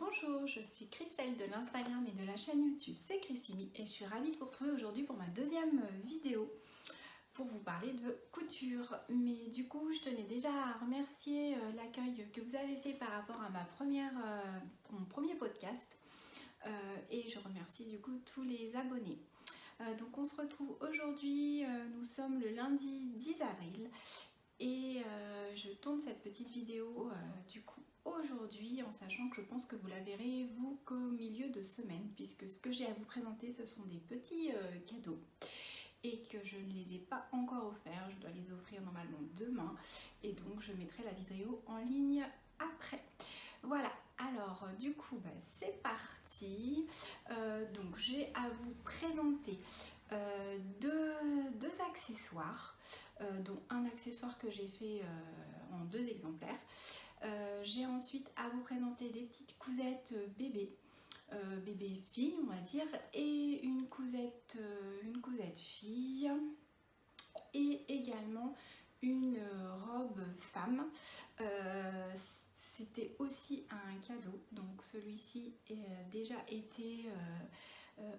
Bonjour, je suis Christelle de l'Instagram et de la chaîne YouTube C'est Chrissimi et je suis ravie de vous retrouver aujourd'hui pour ma deuxième vidéo pour vous parler de couture. Mais du coup, je tenais déjà à remercier l'accueil que vous avez fait par rapport à mon premier podcast et je remercie du coup tous les abonnés. Donc on se retrouve aujourd'hui, nous sommes le lundi 10 avril et je tourne cette petite vidéo du coup aujourd'hui en sachant que je pense que vous la verrez vous qu'au milieu de semaine, puisque ce que j'ai à vous présenter ce sont des petits cadeaux et que je ne les ai pas encore offerts. Je dois les offrir normalement demain et donc je mettrai la vidéo en ligne après. Voilà, alors du coup c'est parti. Donc j'ai à vous présenter deux accessoires, dont un accessoire que j'ai fait en 2 exemplaires. J'ai ensuite à vous présenter des petites cousettes bébé fille on va dire, et une cousette fille, et également une robe femme. C'était aussi un cadeau, donc celui-ci a déjà été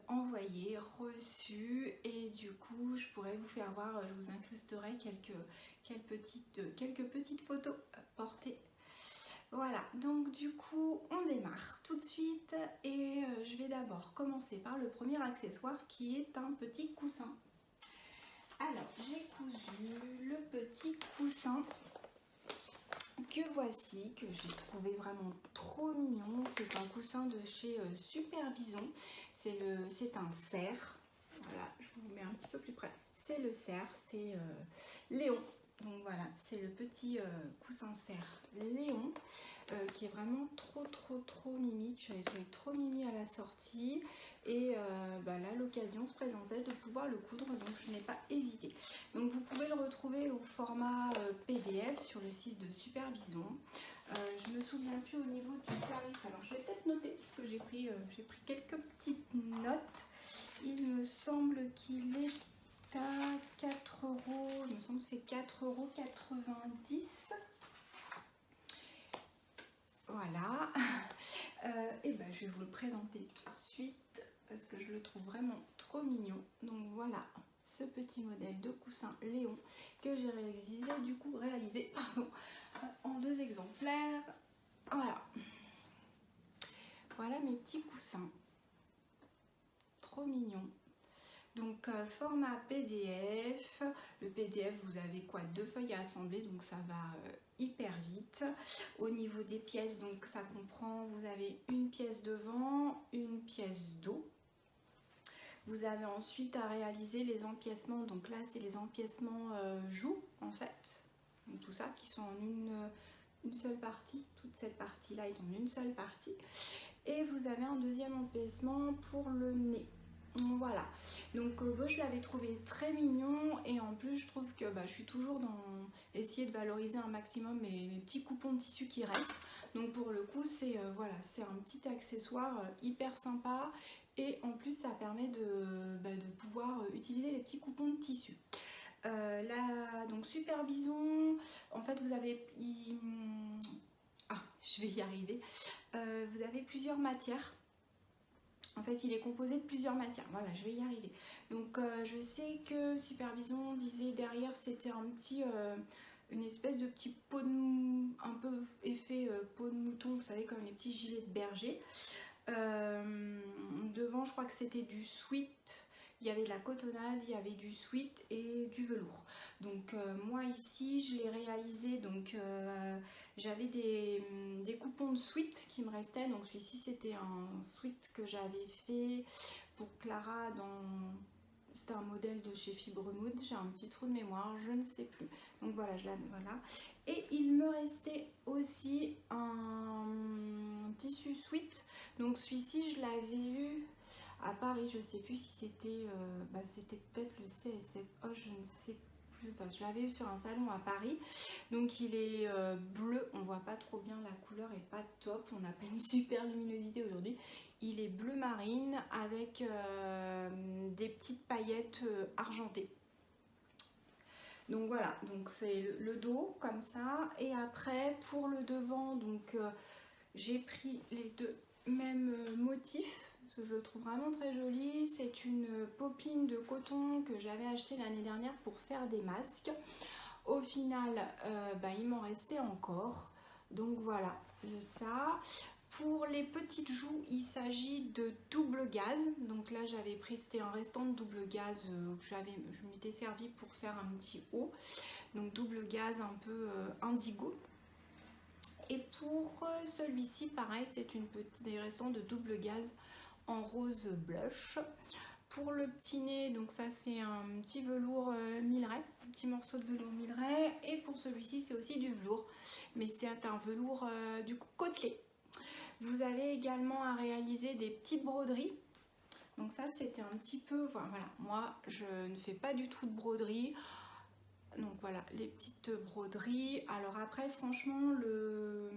envoyé, reçu, et du coup je pourrais vous faire voir, je vous incrusterai quelques petites photos portées. Voilà, donc du coup on démarre tout de suite et je vais d'abord commencer par le premier accessoire qui est un petit coussin. Alors j'ai cousu le petit coussin que voici, que j'ai trouvé vraiment trop mignon. C'est un coussin de chez Super Bison, c'est un cerf. Voilà, je vous mets un petit peu plus près. C'est le cerf, c'est Léon. Donc voilà, c'est le petit coussin cerf Léon qui est vraiment trop mimi. J'avais trouvé trop mimi à la sortie et là l'occasion se présentait de pouvoir le coudre, donc je n'ai pas hésité. Donc vous pouvez le retrouver au format PDF sur le site de Super Bison. Je me souviens plus au niveau du tarif, alors je vais peut-être noter parce que j'ai pris quelques petites notes. Il me semble qu'il est à 4 euros, il me semble que c'est 4,90 €. Voilà, et je vais vous le présenter tout de suite parce que je le trouve vraiment trop mignon. Donc voilà, ce petit modèle de coussin Léon que j'ai réalisé en 2 exemplaires. Voilà mes petits coussins, trop mignons. Donc format PDF, le PDF vous avez 2 feuilles à assembler, donc ça va hyper vite. Au niveau des pièces, donc ça comprend, vous avez une pièce devant, une pièce dos. Vous avez ensuite à réaliser les empiècements, donc là c'est les empiècements joues en fait, donc tout ça qui sont en une seule partie, toute cette partie là est en une seule partie. Et vous avez un deuxième empiècement pour le nez. Voilà, donc je l'avais trouvé très mignon et en plus je trouve que je suis toujours dans essayer de valoriser un maximum mes petits coupons de tissu qui restent. Donc pour le coup c'est c'est un petit accessoire hyper sympa et en plus ça permet de pouvoir utiliser les petits coupons de tissu. Là donc Super Bison, en fait vous avez je vais y arriver. Vous avez plusieurs matières. En fait, il est composé de plusieurs matières. Voilà, je vais y arriver. Donc, je sais que Super Bison disait derrière, c'était une espèce de petit pot de un peu effet peau de mouton, vous savez, comme les petits gilets de berger. Devant, je crois que c'était du sweat. Il y avait de la cotonnade, il y avait du sweat et du velours. Donc moi ici je l'ai réalisé, donc j'avais des coupons de sweat qui me restaient. Donc celui-ci c'était un sweat que j'avais fait pour Clara c'était un modèle de chez Fibremood, j'ai un petit trou de mémoire, je ne sais plus. Donc voilà, voilà. Et il me restait aussi un tissu sweat. Donc celui-ci je l'avais eu à Paris, je ne sais plus si c'était c'était peut-être le CSFO, je ne sais plus. Enfin, je l'avais eu sur un salon à Paris. Donc il est bleu, on voit pas trop bien, la couleur est pas top, on n'a pas une super luminosité aujourd'hui. Il est bleu marine avec des petites paillettes argentées. Donc voilà, donc c'est le dos comme ça. Et après pour le devant, donc j'ai pris les deux motif, parce que je le trouve vraiment très joli. C'est une popeline de coton que j'avais acheté l'année dernière pour faire des masques. Au final, il m'en restait encore. Donc voilà, ça. Pour les petites joues, il s'agit de double gaz. Donc là, j'avais pris, c'était un restant de double gaz que je m'étais servi pour faire un petit haut. Donc double gaz un peu indigo. Et pour celui-ci, pareil, c'est des restants de double gaz en rose blush. Pour le petit nez, donc ça c'est un petit velours Milleray, un petit morceau de velours Milleray. Et pour celui-ci, c'est aussi du velours, mais c'est un velours du côtelé. Vous avez également à réaliser des petites broderies. Donc ça c'était un petit peu, voilà, moi je ne fais pas du tout de broderie. Donc voilà, les petites broderies. Alors après, franchement, le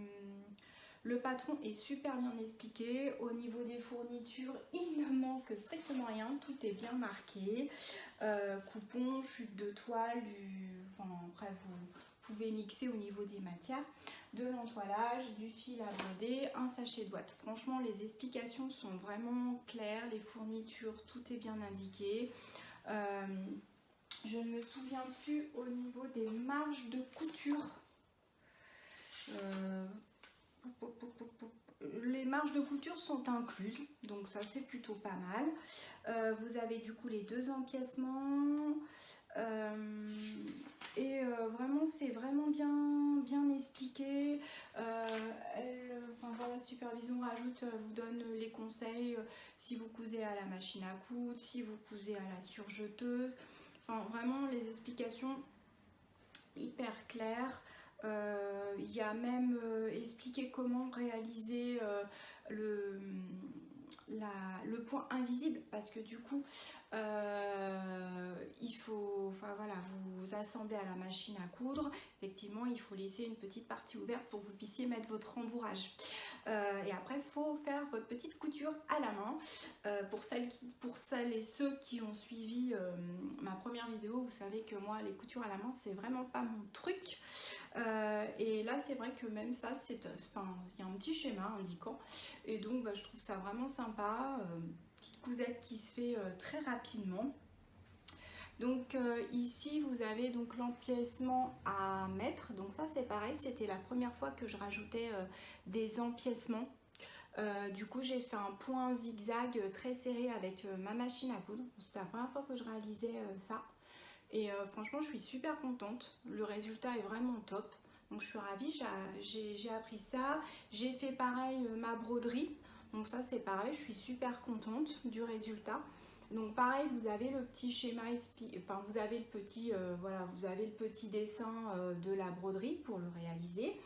patron est super bien expliqué. Au niveau des fournitures, il ne manque strictement rien. Tout est bien marqué. Coupon, chute de toile, après vous pouvez mixer au niveau des matières. De l'entoilage, du fil à broder, un sachet de boîte. Franchement, les explications sont vraiment claires. Les fournitures, tout est bien indiqué. Je ne me souviens plus au niveau des marges de couture. Les marges de couture sont incluses, donc ça c'est plutôt pas mal. Vous avez du coup les 2 empiècements. Vraiment c'est vraiment bien expliqué. La supervision rajoute, vous donne les conseils si vous cousez à la machine à coudre, si vous cousez à la surjeteuse. Enfin, vraiment les explications hyper claires. Il y a même expliqué comment réaliser le point invisible, parce que du coup il faut vous assembler à la machine à coudre. Effectivement, il faut laisser une petite partie ouverte pour que vous puissiez mettre votre rembourrage. Et après, il faut faire votre petite couture à la main. Pour celles et ceux qui ont suivi ma première vidéo, vous savez que moi, les coutures à la main, c'est vraiment pas mon truc. Et là, c'est vrai que même ça, il y a un petit schéma indiquant. Et donc, je trouve ça vraiment sympa. Petite cousette qui se fait très rapidement. Donc ici vous avez donc l'empiècement à mettre. Donc ça c'est pareil, c'était la première fois que je rajoutais des empiècements. Du coup j'ai fait un point zigzag très serré avec ma machine à coudre. C'était la première fois que je réalisais ça. Et franchement je suis super contente. Le résultat est vraiment top. Donc je suis ravie, j'ai appris ça. J'ai fait pareil ma broderie. Donc ça c'est pareil, je suis super contente du résultat. Donc pareil, vous avez le petit schéma, vous avez le petit dessin de la broderie pour le réaliser.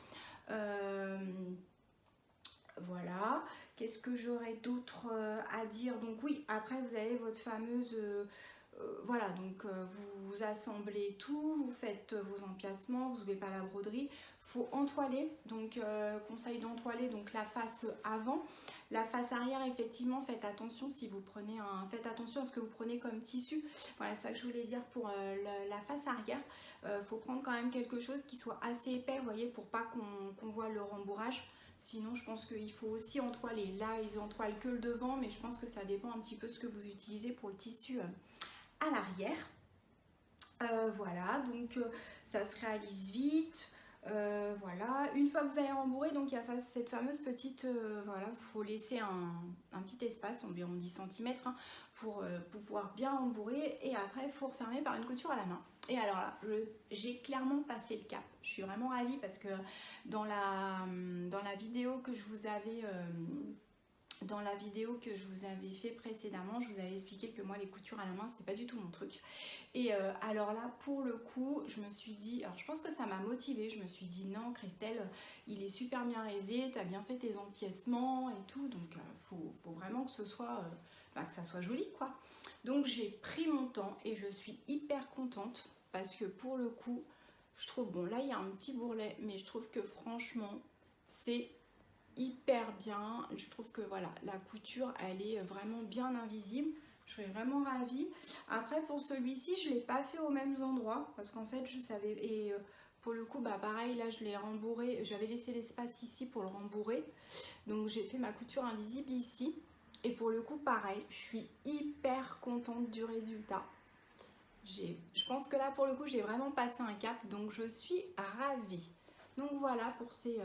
Voilà, qu'est-ce que j'aurais d'autre à dire? Donc oui, après vous avez votre fameuse... vous assemblez tout, vous faites vos empiècements, vous n'oubliez pas la broderie. Il faut entoiler, donc conseil d'entoiler donc la face avant. La face arrière, effectivement, faites attention faites attention à ce que vous prenez comme tissu. Voilà, c'est ça que je voulais dire pour la face arrière. Faut prendre quand même quelque chose qui soit assez épais, vous voyez, pour pas qu'on voit le rembourrage. Sinon, je pense qu'il faut aussi entoiler. Là, ils entoilent que le devant, mais je pense que ça dépend un petit peu de ce que vous utilisez pour le tissu à l'arrière. Voilà, donc ça se réalise vite. Voilà, une fois que vous avez rembourré, donc il y a cette fameuse petite, il faut laisser un petit espace, environ 10 cm, pour pouvoir bien rembourrer, et après il faut refermer par une couture à la main. Et alors là, j'ai clairement passé le cap. Je suis vraiment ravie parce que dans la vidéo que je vous avais... fait précédemment, je vous avais expliqué que moi les coutures à la main c'était pas du tout mon truc. Et alors là pour le coup je me suis dit, alors je pense que ça m'a motivée, je me suis dit non Christelle, il est super bien réalisé, t'as bien fait tes empiècements et tout, donc faut vraiment que que ça soit joli quoi. Donc j'ai pris mon temps et je suis hyper contente parce que pour le coup je trouve, bon là il y a un petit bourrelet, mais je trouve que franchement c'est hyper bien. Je trouve que voilà, la couture elle est vraiment bien invisible. Je suis vraiment ravie. Après pour celui-ci je l'ai pas fait aux mêmes endroits parce qu'en fait je savais, et Pour le coup, bah pareil, là je l'ai rembourré, j'avais laissé l'espace ici pour le rembourrer. Donc j'ai fait ma couture invisible ici. Et pour le coup, pareil, je suis hyper contente du résultat. Je pense que là, pour le coup, j'ai vraiment passé un cap, donc je suis ravie. Donc voilà pour ces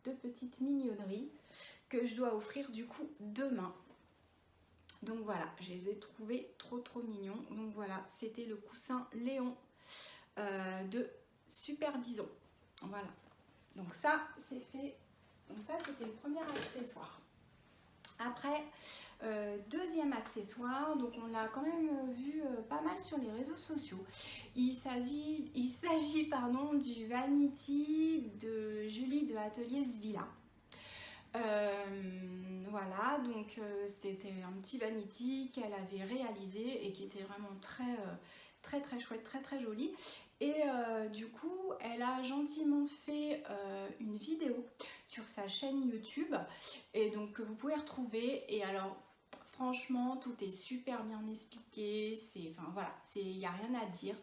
deux petites mignonneries que je dois offrir du coup demain. Donc voilà, je les ai trouvés trop mignons. Donc voilà, c'était le coussin Léon de Super Bison. Voilà, donc ça c'est fait. Donc ça c'était le premier accessoire. Après, deuxième accessoire, donc on l'a quand même vu pas mal sur les réseaux sociaux. Il s'agit du Vanity de Julie de Atelier Svilla. Voilà, donc c'était un petit vanity qu'elle avait réalisé et qui était vraiment très chouette, très joli. Et du coup, elle a gentiment fait une vidéo sur sa chaîne YouTube et donc que vous pouvez retrouver. Et alors, franchement, tout est super bien expliqué. Enfin voilà, il n'y a rien à dire.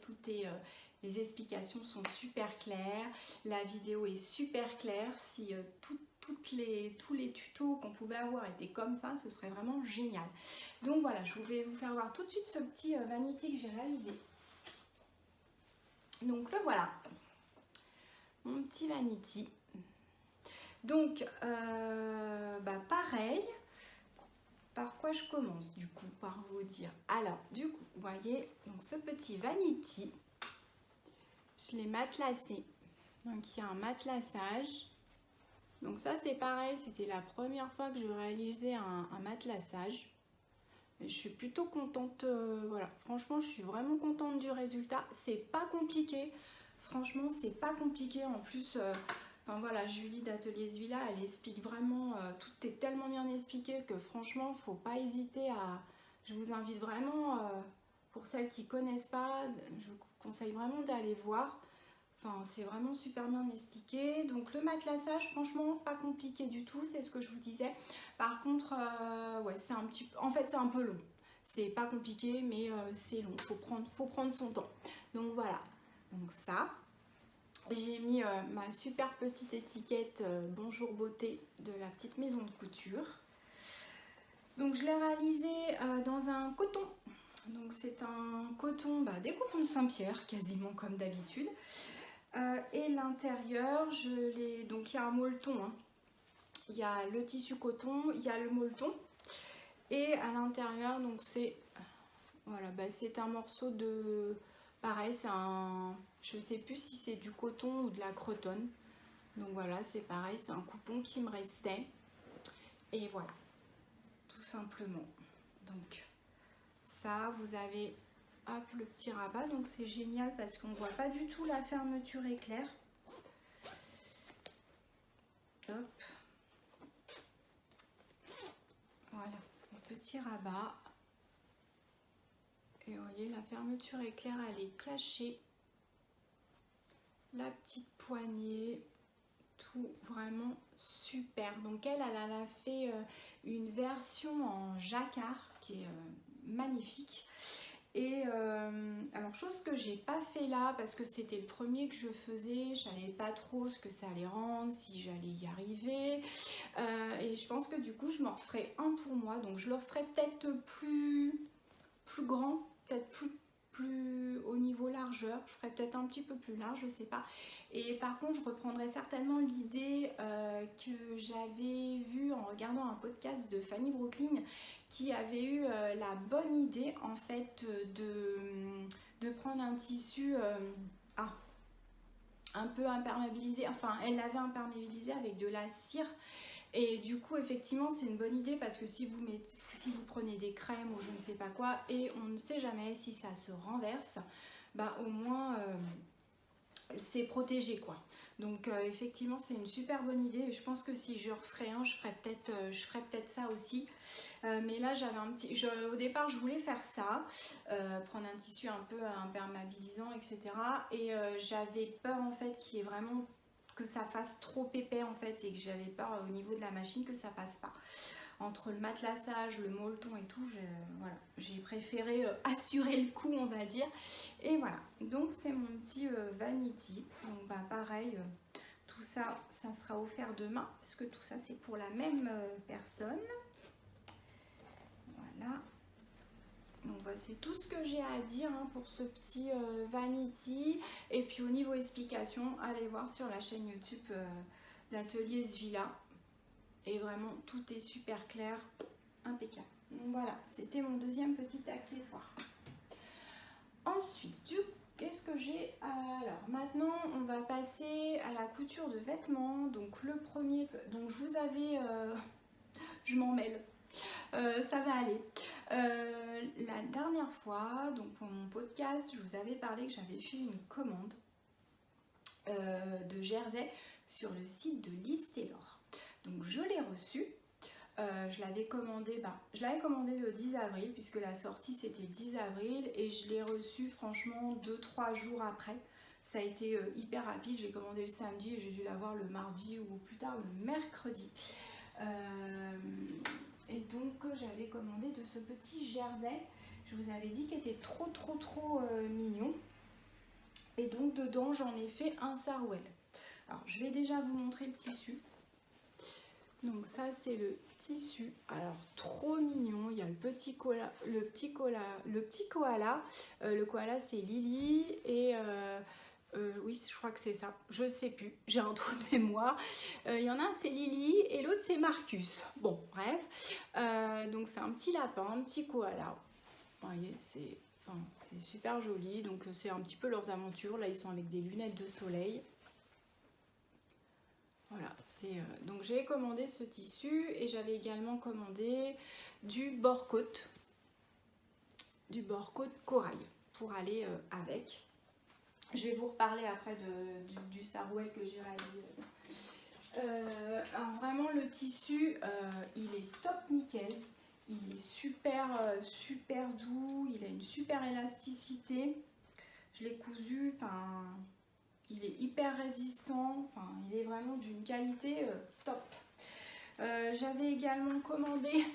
Les explications sont super claires. La vidéo est super claire. Si tous les tutos qu'on pouvait avoir étaient comme ça, ce serait vraiment génial. Donc voilà, je vais vous faire voir tout de suite ce petit vanity que j'ai réalisé. Donc le voilà, mon petit vanity. Donc pareil, par quoi je commence du coup? Par vous dire. Alors du coup, vous voyez, donc ce petit vanity, je l'ai matelassé. Donc il y a un matelassage. Donc ça c'est pareil, c'était la première fois que je réalisais un matelassage. Je suis plutôt contente, voilà, franchement je suis vraiment contente du résultat. C'est pas compliqué, franchement c'est pas compliqué. En plus, enfin voilà, Julie d'Atelier Svilla, elle explique vraiment, tout est tellement bien expliqué que franchement faut pas hésiter à... Je vous invite vraiment, pour celles qui connaissent pas, je vous conseille vraiment d'aller voir. Enfin, c'est vraiment super bien expliqué. Donc le matelassage, franchement, pas compliqué du tout, c'est ce que je vous disais. Par contre, ouais, c'est un petit peu... En fait, c'est un peu long. C'est pas compliqué, mais c'est long. Faut prendre son temps. Donc voilà. Donc ça, j'ai mis ma super petite étiquette Bonjour Beauté de la petite maison de couture. Donc je l'ai réalisé dans un coton. Donc c'est un coton, des cotons de Saint-Pierre, quasiment comme d'habitude. Et l'intérieur, donc il y a un molleton, hein. Il y a le tissu coton, il y a le molleton, et à l'intérieur, donc c'est voilà, c'est un morceau de, pareil, je sais plus si c'est du coton ou de la cretonne. Donc voilà, c'est pareil, c'est un coupon qui me restait, et voilà, tout simplement. Donc ça, vous avez hop, le petit rabat, donc c'est génial parce qu'on voit pas du tout la fermeture éclair. Hop. Voilà, le petit rabat. Et vous voyez, la fermeture éclair, elle est cachée. La petite poignée, tout vraiment super. Donc elle a fait une version en jacquard qui est magnifique. Et alors, chose que j'ai pas fait là parce que c'était le premier que je faisais, je savais pas trop ce que ça allait rendre, si j'allais y arriver, et je pense que du coup je m'en referai un pour moi, donc je le referai peut-être plus grand, peut-être plus au niveau largeur, je ferai peut-être un petit peu plus large, je sais pas. Et par contre je reprendrai certainement l'idée que j'avais vue en regardant un podcast de Fanny Brooklyn qui avait eu la bonne idée en fait de prendre un tissu un peu imperméabilisé, enfin elle l'avait imperméabilisé avec de la cire. Et du coup, effectivement, c'est une bonne idée parce que si vous prenez des crèmes ou je ne sais pas quoi, et on ne sait jamais si ça se renverse, au moins c'est protégé quoi. Donc effectivement, c'est une super bonne idée. Et je pense que si je referais un, je ferais peut-être ça aussi. Mais là, j'avais au départ, je voulais faire ça, prendre un tissu un peu imperméabilisant, etc. Et j'avais peur en fait qu'il y ait que ça fasse trop épais en fait et que j'avais peur au niveau de la machine que ça passe pas. entre le matelassage, le molleton et tout, voilà, j'ai préféré assurer le coup, on va dire. Et voilà, donc c'est mon petit vanity. Donc bah pareil, tout ça, ça sera offert demain, parce que tout ça c'est pour la même personne. Voilà. Donc bah, c'est tout ce que j'ai à dire hein, pour ce petit vanity. Et puis au niveau explication, allez voir sur la chaîne YouTube l'atelier Svila. Et vraiment tout est super clair, impeccable. Donc voilà, c'était mon deuxième petit accessoire. Ensuite, qu'est-ce que j'ai? Alors maintenant, on va passer à la couture de vêtements. Donc le premier, donc je vous avais, je m'en mêle. Ça va aller. La dernière fois, donc pour mon podcast, je vous avais parlé que j'avais fait une commande de jersey sur le site de Liz Taylor. Donc je l'ai reçue. Je l'avais commandé, le 10 avril puisque la sortie c'était le 10 avril et je l'ai reçu franchement 2-3 jours après. Ça a été hyper rapide. J'ai commandé le samedi et j'ai dû l'avoir le mardi ou plus tard le mercredi. Et donc j'avais commandé de ce petit jersey, je vous avais dit qu'il était trop mignon. Et donc dedans j'en ai fait un sarouel. Alors je vais déjà vous montrer le tissu. Donc ça c'est le tissu, alors trop mignon, il y a le petit koala, le koala c'est Lily et oui, je crois que c'est ça. Je sais plus. J'ai un trou de mémoire. Il y en a un, c'est Lily et l'autre, c'est Marcus. Bon, bref. Donc, c'est un petit lapin, un petit koala. Vous voyez, c'est super joli. Donc, c'est un petit peu leurs aventures. Là, ils sont avec des lunettes de soleil. Voilà. Donc, j'ai commandé ce tissu et j'avais également commandé du bord-côte. Du bord-côte corail pour aller avec. Je vais vous reparler après du sarouel que j'ai réalisé. Alors vraiment le tissu, il est top nickel. Il est super doux. Il a une super élasticité. Je l'ai cousu. Il est hyper résistant. Il est vraiment d'une qualité top. J'avais également commandé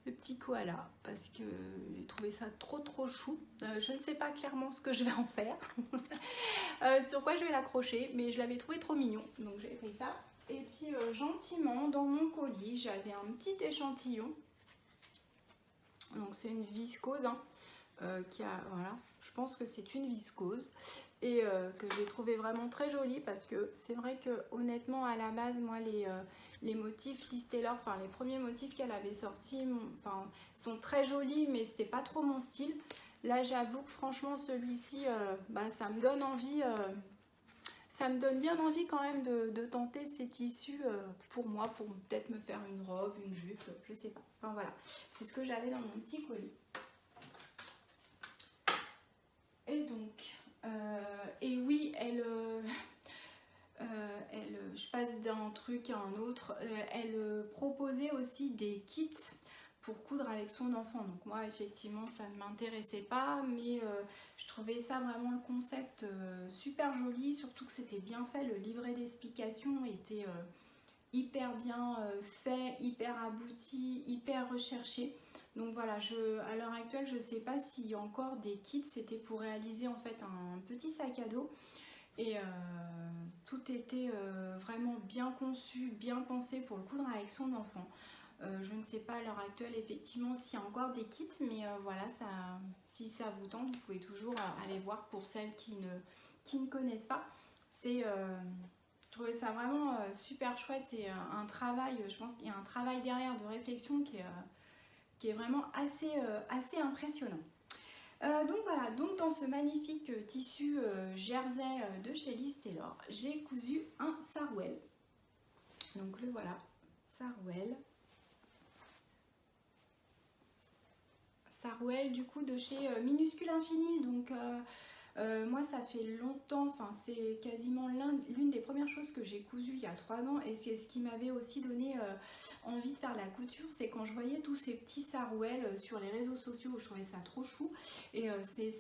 le petit koala parce que j'ai trouvé ça trop chou. Je ne sais pas clairement ce que je vais en faire, sur quoi je vais l'accrocher, mais je l'avais trouvé trop mignon, donc j'ai pris ça. Et puis gentiment dans mon colis j'avais un petit échantillon. Donc c'est une viscose hein, voilà, je pense que c'est une viscose et que j'ai trouvé vraiment très jolie parce que c'est vrai que honnêtement à la base moi les motifs Liz Taylor, les premiers motifs qu'elle avait sortis sont très jolis mais c'était pas trop mon style. Là j'avoue que franchement celui-ci ça me donne envie, ça me donne bien envie quand même de tenter ces tissus pour moi, pour peut-être me faire une robe, une jupe, je sais pas. Voilà, c'est ce que j'avais dans mon petit colis. Et donc, et oui, je passe d'un truc à un autre, elle proposait aussi des kits pour coudre avec son enfant. Donc moi, effectivement, ça ne m'intéressait pas, mais je trouvais ça vraiment le concept super joli, surtout que c'était bien fait, le livret d'explication était hyper bien fait, hyper abouti, hyper recherché. Donc voilà, à l'heure actuelle, je ne sais pas s'il y a encore des kits, c'était pour réaliser en fait un petit sac à dos. Et tout était vraiment bien conçu, bien pensé pour le coudre avec son enfant. Je ne sais pas à l'heure actuelle effectivement s'il y a encore des kits, mais voilà, si ça vous tente, vous pouvez toujours aller voir pour celles qui ne connaissent pas. Je trouvais ça vraiment super chouette et un travail, je pense qu'il y a un travail derrière de réflexion qui est vraiment assez impressionnant. Donc voilà, dans ce magnifique tissu jersey de chez Liz Taylor, j'ai cousu un sarouel. Donc le voilà, sarouel. Sarouel du coup de chez Minuscule Infini. Donc moi ça fait longtemps, c'est quasiment l'une des premières choses que j'ai cousues il y a 3 ans et c'est ce qui m'avait aussi donné envie de faire de la couture, c'est quand je voyais tous ces petits sarouels sur les réseaux sociaux, je trouvais ça trop chou et c'est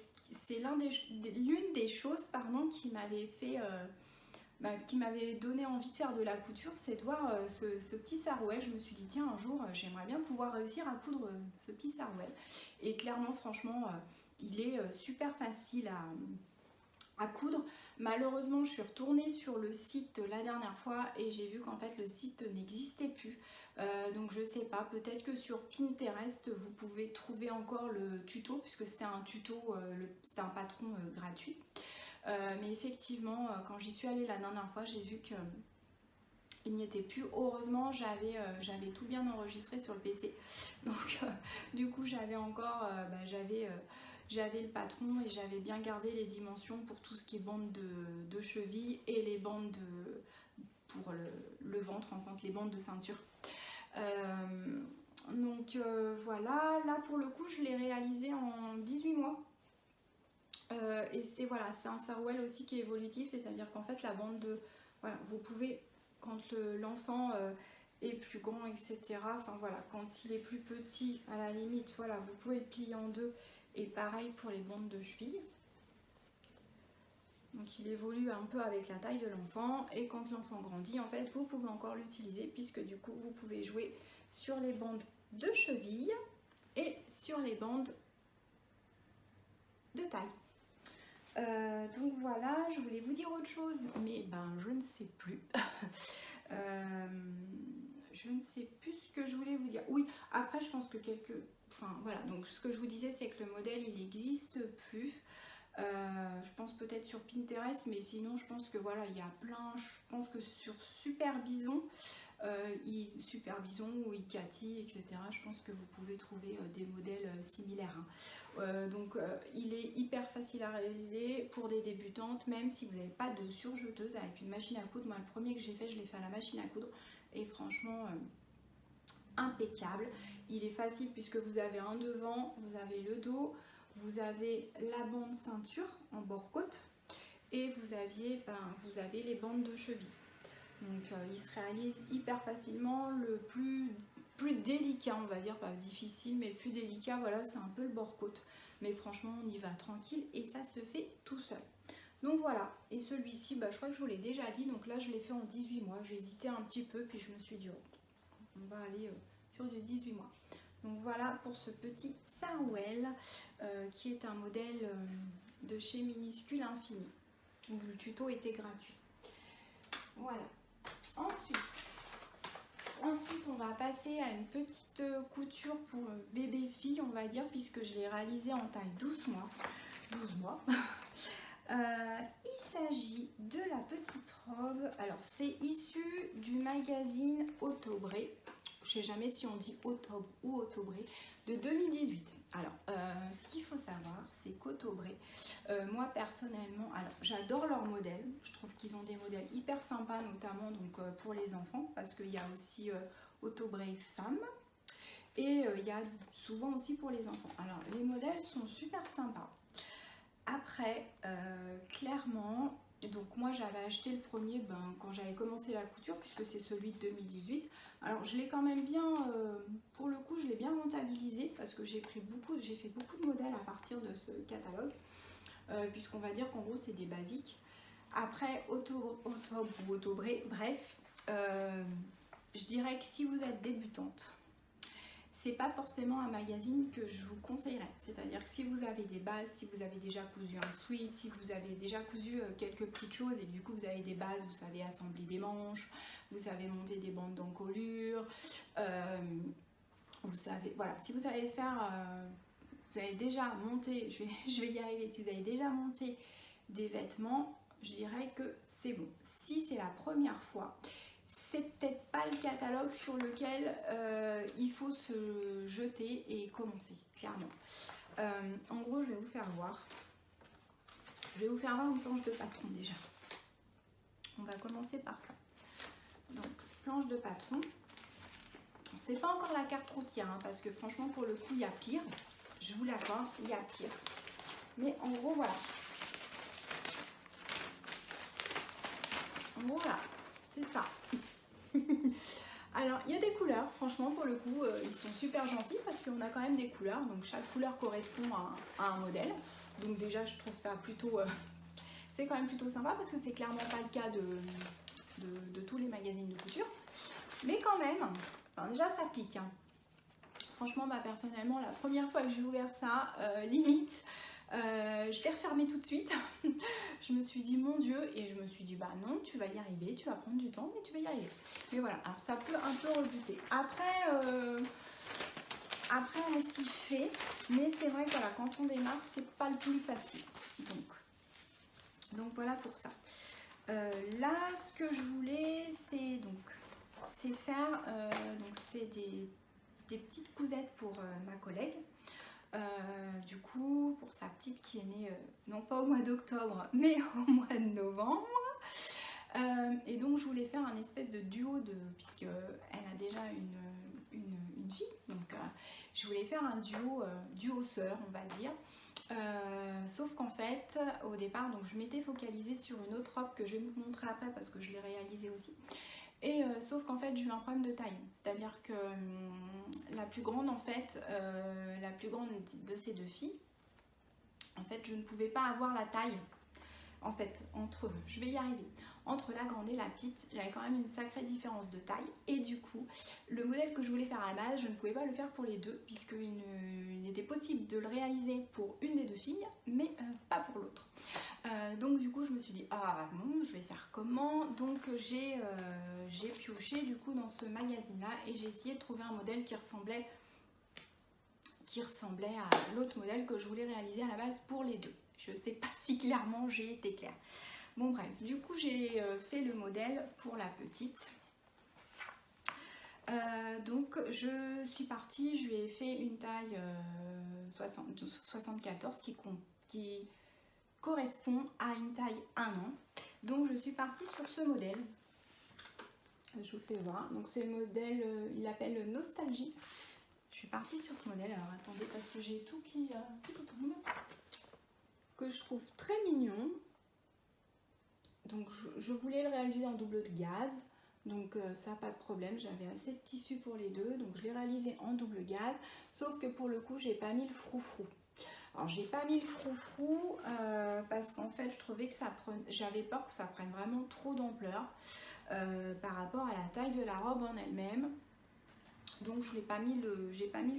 l'une des choses qui m'avait fait qui m'avait donné envie de faire de la couture, c'est de voir ce petit sarouel. Je me suis dit tiens, un jour j'aimerais bien pouvoir réussir à coudre ce petit sarouel. Et clairement, franchement, il est super facile à coudre. Malheureusement, je suis retournée sur le site la dernière fois et j'ai vu qu'en fait le site n'existait plus. Donc je sais pas, peut-être que sur Pinterest vous pouvez trouver encore le tuto, puisque c'était un tuto, c'était un patron gratuit. Mais effectivement, quand j'y suis allée la dernière fois, j'ai vu que il n'y était plus. Heureusement, j'avais tout bien enregistré sur le PC. Donc du coup, j'avais encore, j'avais le patron et j'avais bien gardé les dimensions pour tout ce qui est bande de cheville et les bandes pour le ventre, enfin les bandes de ceinture. Voilà, là pour le coup, je l'ai réalisé en 18 mois. Et c'est voilà, c'est un sarouel aussi qui est évolutif, c'est-à-dire qu'en fait la bande de... Voilà, vous pouvez, quand l'enfant est plus grand, etc., enfin voilà, quand il est plus petit, à la limite, voilà, vous pouvez le plier en deux, et pareil pour les bandes de cheville. Donc il évolue un peu avec la taille de l'enfant, et quand l'enfant grandit, en fait, vous pouvez encore l'utiliser, puisque du coup, vous pouvez jouer sur les bandes de cheville et sur les bandes de taille. Donc voilà, je voulais vous dire autre chose, mais je ne sais plus. Je ne sais plus ce que je voulais vous dire. Oui, après je pense que Enfin voilà, donc ce que je vous disais, c'est que le modèle, il n'existe plus. Je pense peut-être sur Pinterest, mais sinon je pense que voilà, il y a plein... Je pense que sur Super Bison, ou Icati, etc. Je pense que vous pouvez trouver des modèles similaires. Il est hyper facile à réaliser pour des débutantes, même si vous n'avez pas de surjeteuse avec une machine à coudre. Moi, le premier que j'ai fait, je l'ai fait à la machine à coudre et franchement impeccable. Il est facile puisque vous avez un devant, vous avez le dos, vous avez la bande ceinture en bord côte et vous avez les bandes de cheville. Donc il se réalise hyper facilement. Le plus délicat, on va dire, pas difficile, mais le plus délicat, voilà, c'est un peu le bord côte. Mais franchement, on y va tranquille et ça se fait tout seul. Donc voilà, et celui-ci, je crois que je vous l'ai déjà dit, donc là je l'ai fait en 18 mois. J'ai hésité un petit peu, puis je me suis dit, on va aller sur du 18 mois. Donc voilà pour ce petit sarouel qui est un modèle de chez Minuscule Infini. Donc le tuto était gratuit. Voilà. Ensuite, on va passer à une petite couture pour bébé-fille, on va dire, puisque je l'ai réalisée en taille 12 mois. Il s'agit de la petite robe. Alors, c'est issu du magazine Autobré. Je ne sais jamais si on dit Autobre ou Autobré, de 2018. Alors, ce qu'il faut savoir, c'est qu'Autobré, moi personnellement, alors j'adore leurs modèles. Je trouve qu'ils ont des modèles hyper sympas, notamment donc, pour les enfants, parce qu'il y a aussi Autobré femmes. Et il y a souvent aussi pour les enfants. Alors, les modèles sont super sympas. Après, clairement, donc moi j'avais acheté le premier quand j'avais commencé la couture, puisque c'est celui de 2018. Alors je l'ai quand même bien, pour le coup je l'ai bien rentabilisé, parce que j'ai fait beaucoup de modèles à partir de ce catalogue, puisqu'on va dire qu'en gros c'est des basiques. Après Autobré, bref, je dirais que si vous êtes débutante, c'est pas forcément un magazine que je vous conseillerais. C'est-à-dire que si vous avez des bases, si vous avez déjà cousu un sweat, si vous avez déjà cousu quelques petites choses et du coup vous avez des bases, vous savez assembler des manches, vous savez monter des bandes d'encolure, vous savez, voilà, si vous savez faire, vous avez déjà monté, je vais y arriver, si vous avez déjà monté des vêtements, je dirais que c'est bon. Si c'est la première fois, c'est peut-être pas le catalogue sur lequel il faut se jeter et commencer, clairement. En gros, je vais vous faire voir. Je vais vous faire voir une planche de patron déjà. On va commencer par ça. Donc, planche de patron. C'est pas encore la carte routière, hein, parce que franchement, pour le coup, il y a pire. Je vous l'accorde, il y a pire. Mais en gros, voilà. Voilà, c'est ça. Alors, il y a des couleurs, franchement, pour le coup, ils sont super gentils parce qu'on a quand même des couleurs. Donc, chaque couleur correspond à un modèle. Donc, déjà, je trouve ça plutôt c'est quand même plutôt sympa parce que c'est clairement pas le cas de tous les magazines de couture. Mais quand même, enfin, déjà ça pique. Hein. Franchement, personnellement, la première fois que j'ai ouvert ça, limite, je l'ai refermé tout de suite. Je me suis dit, mon Dieu, et je me suis dit, bah non, tu vas y arriver, tu vas prendre du temps, mais tu vas y arriver. Mais voilà, alors ça peut un peu rebuter. Après on s'y fait, mais c'est vrai que voilà, quand on démarre, c'est pas le plus facile. Donc voilà pour ça. Là, ce que je voulais, c'est faire c'est des petites cousettes pour ma collègue. Du coup, pour sa petite qui est née non pas au mois d'octobre, mais au mois de novembre. Et donc je voulais faire un espèce de duo puisque elle a déjà une fille, donc je voulais faire un duo sœur, on va dire. Sauf qu'en fait, au départ, donc je m'étais focalisée sur une autre robe que je vais vous montrer après parce que je l'ai réalisée aussi. Et sauf qu'en fait, j'ai eu un problème de taille. C'est-à-dire que la plus grande, en fait, la plus grande de ces deux filles, en fait, je ne pouvais pas avoir la taille. En fait, je vais y arriver, entre la grande et la petite, j'avais quand même une sacrée différence de taille. Et du coup, le modèle que je voulais faire à la base, je ne pouvais pas le faire pour les deux, puisqu'il était possible de le réaliser pour une des deux filles, mais pas pour l'autre. Donc du coup, je me suis dit, ah bon, je vais faire comment? Donc j'ai pioché du coup dans ce magazine-là, et j'ai essayé de trouver un modèle qui ressemblait à l'autre modèle que je voulais réaliser à la base pour les deux. Je ne sais pas si clairement j'ai été claire. Bon bref, du coup j'ai fait le modèle pour la petite. Donc je suis partie, je lui ai fait une taille 74 qui correspond à une taille 1 an. Donc je suis partie sur ce modèle. Je vous fais voir. Donc c'est le modèle, il l'appelle Nostalgie. Je suis partie sur ce modèle. Alors attendez, parce que j'ai tout qui tombe. Que je trouve très mignon. Donc je voulais le réaliser en double de gaz. Donc ça, pas de problème. J'avais assez de tissu pour les deux. Donc je l'ai réalisé en double gaz. Sauf que pour le coup, j'ai pas mis le froufrou. Alors j'ai pas mis le froufrou parce qu'en fait, je trouvais que j'avais peur que ça prenne vraiment trop d'ampleur par rapport à la taille de la robe en elle-même. Donc je n'ai pas mis le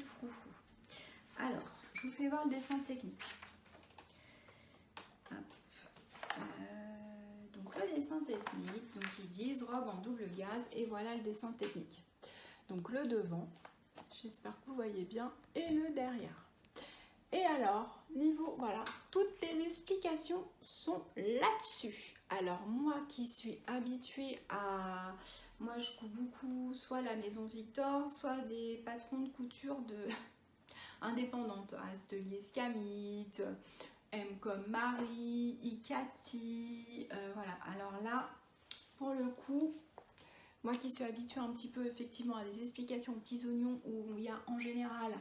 froufrou. Alors, je vous fais voir le dessin technique. Donc le dessin technique, donc ils disent robe en double gaz et voilà le dessin technique. Donc le devant, j'espère que vous voyez bien, et le derrière. Et alors, voilà, toutes les explications sont là-dessus. Alors moi qui suis habituée moi je couds beaucoup, soit la Maison Victor, soit des patrons de couture indépendantes, Atelier Scamit, M comme Marie, Icati, voilà. Alors là, pour le coup, moi qui suis habituée un petit peu effectivement à des explications aux petits oignons où il y a en général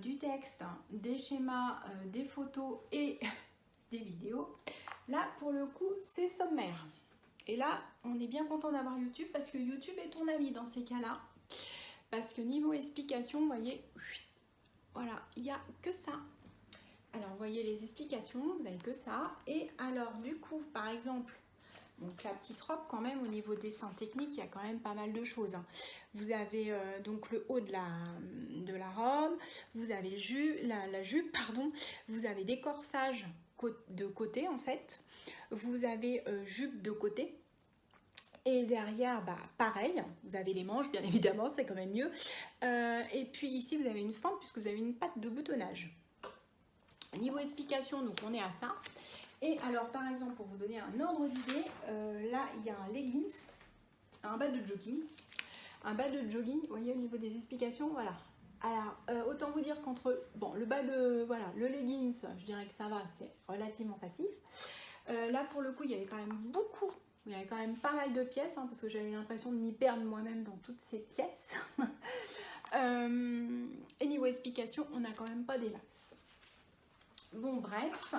du texte, des schémas, des photos et des vidéos, là pour le coup c'est sommaire. Et là on est bien content d'avoir YouTube parce que YouTube est ton ami dans ces cas-là. Parce que niveau explication, vous voyez, voilà, il n'y a que ça. Alors, vous voyez les explications, vous n'avez que ça. Et alors, du coup, par exemple, donc la petite robe, quand même, au niveau dessin technique, il y a quand même pas mal de choses. Hein. Vous avez donc le haut de la robe, vous avez la jupe, pardon, vous avez des corsages de côté, en fait. Vous avez jupe de côté. Et derrière, pareil, vous avez les manches, bien évidemment, c'est quand même mieux. Et puis ici, vous avez une fente puisque vous avez une patte de boutonnage. Niveau explication, donc on est à ça. Et alors, par exemple, pour vous donner un ordre d'idée, là, il y a un leggings, un bas de jogging. Un bas de jogging, vous voyez, au niveau des explications, voilà. Alors, autant vous dire qu'entre, le bas de, voilà, le leggings, je dirais que ça va, c'est relativement facile. Là, pour le coup, il y avait quand même il y avait quand même pas mal de pièces, hein, parce que j'avais l'impression de m'y perdre moi-même dans toutes ces pièces. Et niveau explication, on n'a quand même pas des masses. Bon, bref,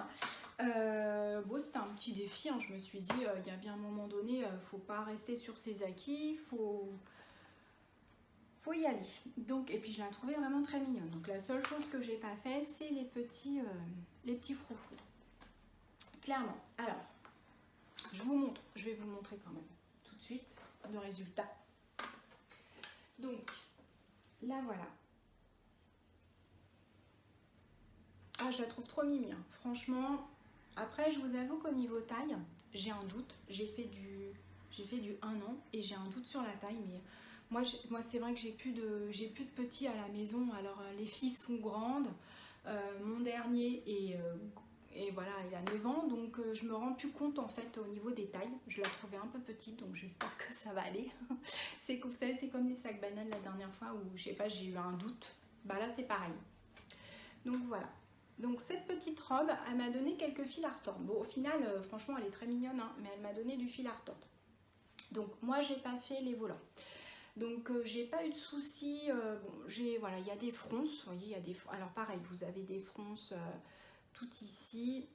c'était un petit défi, hein. Je me suis dit, il y a bien un moment donné, faut pas rester sur ses acquis, faut y aller. Donc, et puis je la trouvais vraiment très mignonne. Donc la seule chose que j'ai pas fait, c'est les petits froufrous. Clairement. Alors, je vais vous montrer quand même tout de suite le résultat. Donc, là voilà. Ah, je la trouve trop mimi, hein. Franchement. Après, je vous avoue qu'au niveau taille, j'ai un doute. J'ai fait du 1 an et j'ai un doute sur la taille. Mais moi c'est vrai que j'ai plus de petits à la maison. Alors, les filles sont grandes. Mon dernier et voilà, il a 9 ans. Donc, je me rends plus compte en fait au niveau des tailles. Je la trouvais un peu petite, donc j'espère que ça va aller. C'est comme, vous savez, c'est comme les sacs bananes la dernière fois où, je sais pas, j'ai eu un doute. Bah là, c'est pareil. Donc, voilà. Donc cette petite robe, elle m'a donné quelques fils à retordre. Bon, au final, franchement, elle est très mignonne, hein, mais elle m'a donné du fil à retordre. Donc moi, j'ai pas fait les volants. Donc j'ai pas eu de soucis. Bon, voilà, il y a des fronces. Vous voyez, il y a des. Alors pareil, vous avez des fronces tout ici,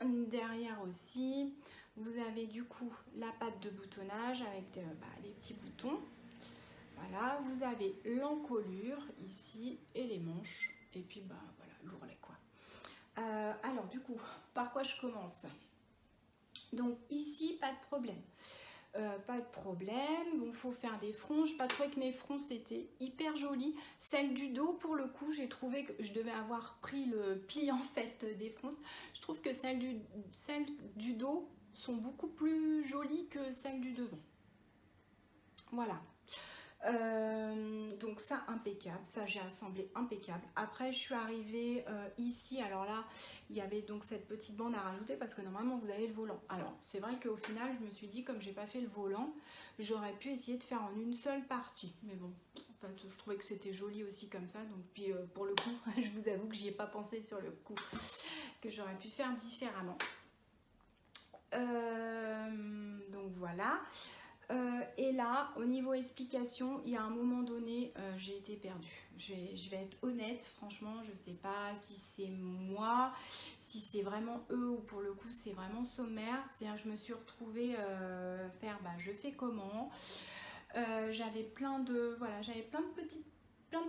derrière aussi. Vous avez du coup la patte de boutonnage avec les petits boutons. Voilà, vous avez l'encolure ici et les manches. Et puis voilà, l'ourlet quoi. Alors du coup, par quoi je commence? Donc ici, pas de problème. Pas de problème. Bon, faut faire des fronces. J'ai pas trouvé que mes fronces étaient hyper jolies. Celle du dos, pour le coup, j'ai trouvé que je devais avoir pris le pli en fait des fronces. Je trouve que celles du dos sont beaucoup plus jolies que celles du devant. Voilà. Donc ça, impeccable, ça j'ai assemblé impeccable. Après je suis arrivée ici, alors là il y avait donc cette petite bande à rajouter parce que normalement vous avez le volant. Alors c'est vrai qu'au final je me suis dit, comme j'ai pas fait le volant, j'aurais pu essayer de faire en une seule partie, mais bon, en fait je trouvais que c'était joli aussi comme ça. Donc puis pour le coup je vous avoue que j'y ai pas pensé sur le coup, que j'aurais pu faire différemment. Donc voilà. Et là, au niveau explication, il y a un moment donné, j'ai été perdue. Je vais être honnête, franchement, je sais pas si c'est moi, si c'est vraiment eux ou pour le coup c'est vraiment sommaire. C'est-à-dire, je me suis retrouvée faire, je fais comment. J'avais plein de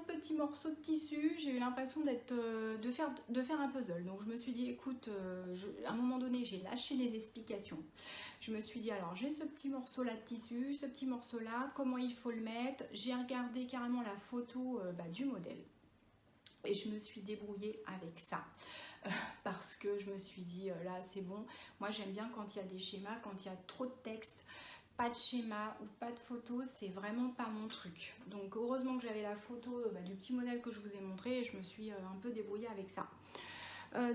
petits morceaux de tissu. J'ai eu l'impression de faire un puzzle. Donc je me suis dit, écoute, à un moment donné, j'ai lâché les explications. Je me suis dit, alors j'ai ce petit morceau là de tissu, ce petit morceau là, comment il faut le mettre. J'ai regardé carrément la photo du modèle et je me suis débrouillée avec ça. Parce que je me suis dit, là c'est bon. Moi j'aime bien quand il y a des schémas, quand il y a trop de texte. Pas de schéma ou pas de photo, c'est vraiment pas mon truc. Donc heureusement que j'avais la photo du petit modèle que je vous ai montré et je me suis un peu débrouillée avec ça.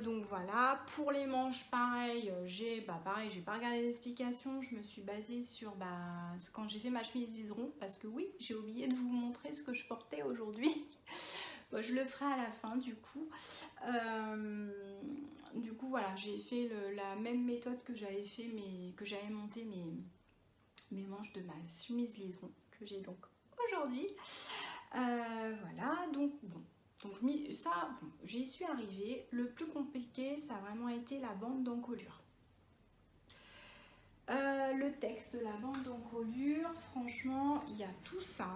Donc voilà, pour les manches pareil, j'ai pas regardé l'explication, je me suis basée sur quand j'ai fait ma chemise liseron, parce que oui, j'ai oublié de vous montrer ce que je portais aujourd'hui. Je le ferai à la fin du coup. Du coup voilà, j'ai fait la même méthode que j'avais fait, que j'avais monté mes manches de ma chemise liseron que j'ai donc aujourd'hui. Voilà, donc bon. Donc j'y suis arrivée. Le plus compliqué, ça a vraiment été la bande d'encolure. Le texte de la bande d'encolure, franchement, il y a tout ça.